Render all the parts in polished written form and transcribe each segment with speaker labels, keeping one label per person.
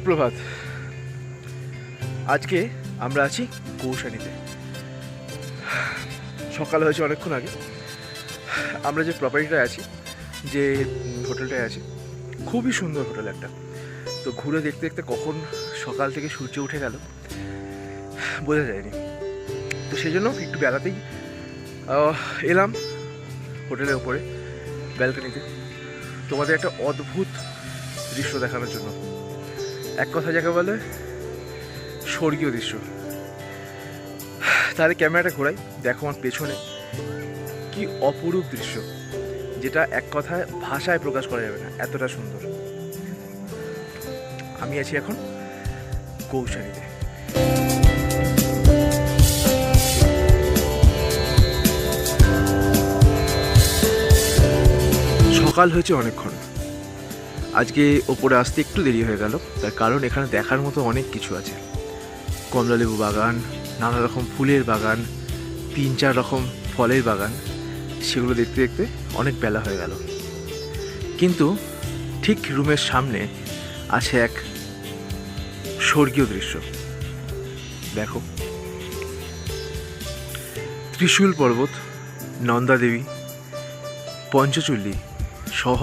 Speaker 1: সুপ্রভাত। আজকে আমরা আছি কৌশানীতে। সকাল হয়েছে অনেকক্ষণ আগে। আমরা যে প্রপার্টিটায় আছি, যে হোটেলটায় আছি, খুবই সুন্দর হোটেল একটা। তো ঘুরে দেখতে দেখতে কখন সকাল থেকে সূর্য উঠে গেল বোঝা যায়নি। তো সেই জন্য একটু বেড়াতেই এলাম হোটেলের ওপরে ব্যালকনিতে, তোমাদের একটা অদ্ভুত দৃশ্য দেখানোর জন্য। এক কথা যাকে বলে স্বর্গীয় দৃশ্য। তাহলে ক্যামেরাটা ঘোরাই, দেখো আমার পেছনে কি অপরূপ দৃশ্য, যেটা এক কথায় ভাষায় প্রকাশ করা যাবে না, এতটা সুন্দর। আমি আছি এখন কৌশানীতে। সকাল হয়েছে অনেকক্ষণ। আজকে ওপরে আসতে একটু দেরি হয়ে গেল, তার কারণ এখানে দেখার মতো অনেক কিছু আছে। কমলালেবু বাগান, নানা রকম ফুলের বাগান, 3-4 রকম ফলের বাগান, সেগুলো দেখতে দেখতে অনেক বেলা হয়ে গেল। কিন্তু ঠিক রুমের সামনে আছে এক স্বর্গীয় দৃশ্য। দেখো, ত্রিশূল পর্বত, নন্দা দেবী, পঞ্চচল্লী সহ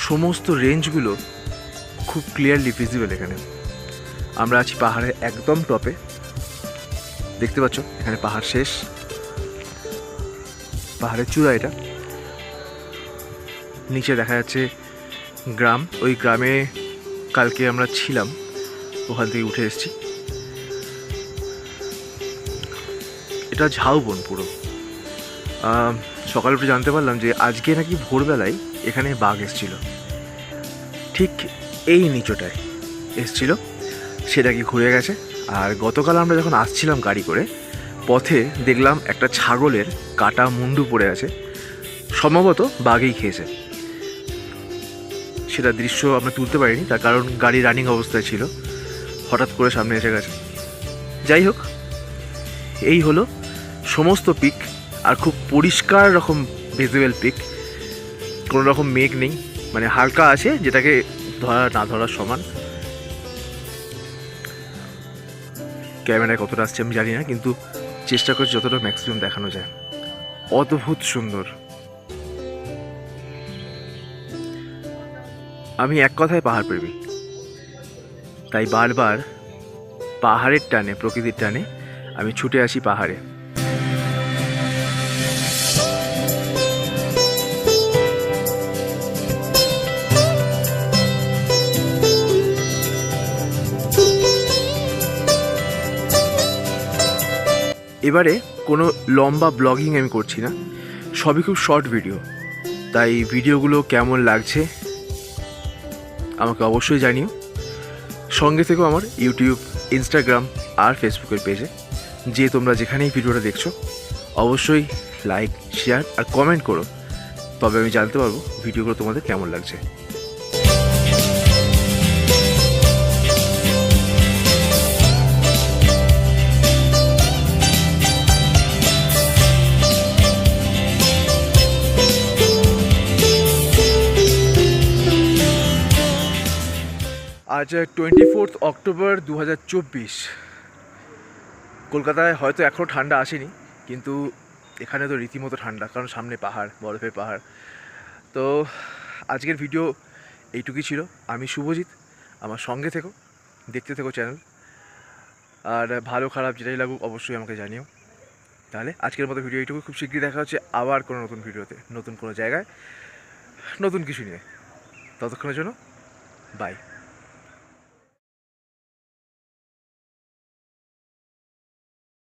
Speaker 1: সমস্ত রেঞ্জগুলো খুব ক্লিয়ারলি ভিজিবল এখানে। আমরা আছি পাহাড়ের একদম টপে, দেখতে পাচ্ছ এখানে পাহাড় শেষ, পাহাড়ের চূড়া এটা। নিচে দেখা যাচ্ছে গ্রাম, ওই গ্রামে কালকে আমরা ছিলাম, ওখান থেকে উঠে এসেছি। এটা ঝাউবন পুরো। সকালে উঠে জানতে পারলাম যে আজকে নাকি ভোরবেলায় এখানে বাঘ এসেছিল, ঠিক এই নিচটায় এসেছিল, সেটা কি ঘুরে গেছে। আর গতকাল আমরা যখন আসছিলাম গাড়ি করে, পথে দেখলাম একটা ছাগলের কাটা মুন্ডু পড়ে আছে, সম্ভবত বাঘেই খেয়েছে। সেটা দৃশ্য আমরা তুলতে পারিনি, তার কারণ গাড়ি রানিং অবস্থায় ছিল, হঠাৎ করে সামনে এসে গেছে। যাই হোক, এই হলো সমস্ত পিক, আর খুব পরিষ্কার রকম ভিজুয়াল পিক, কোনো রকম মেঘ নেই, মানে হালকা আছে, যেটাকে ধরা না ধরার সমান। ক্যামেরায় কতটা আসছে আমি জানি না, কিন্তু চেষ্টা করছি যতটা ম্যাক্সিমাম দেখানো যায়। অদ্ভুত সুন্দর। আমি এক কথায় পাহাড় প্রেমী, তাই বারবার পাহাড়ের টানে, প্রকৃতির টানে আমি ছুটে আসি পাহাড়ে। এবারে কোনো লম্বা ব্লগিং আমি করছি না, সবই খুব শর্ট ভিডিও, তাই ভিডিওগুলো কেমন লাগছে আমাকে অবশ্যই জানিও। সঙ্গে থেকেও আমার ইউটিউব, ইনস্টাগ্রাম আর ফেসবুকের পেজে, যে তোমরা যেখানেই ভিডিওটা দেখছো অবশ্যই লাইক, শেয়ার আর কমেন্ট করো, তবে আমি জানতে পারবো ভিডিওগুলো তোমাদের কেমন লাগছে। আজ 24 অক্টোবর 2024। কলকাতায় হয়তো এখনও ঠান্ডা আসেনি, কিন্তু এখানে তো রীতিমতো ঠান্ডা, কারণ সামনে পাহাড়, বরফের পাহাড়। তো আজকের ভিডিও এইটুকুই ছিল। আমি শুভজিৎ, আমার সঙ্গে থেকো, দেখতে থেকো চ্যানেল, আর ভালো খারাপ যেটাই লাগুক অবশ্যই আমাকে জানিও। তাহলে আজকের মতো ভিডিও এইটুকু, খুব শীঘ্রই দেখা হচ্ছে আবার কোনো নতুন ভিডিওতে, নতুন কোনো জায়গায়, নতুন কিছু নিয়ে। ততক্ষণের জন্য বাই।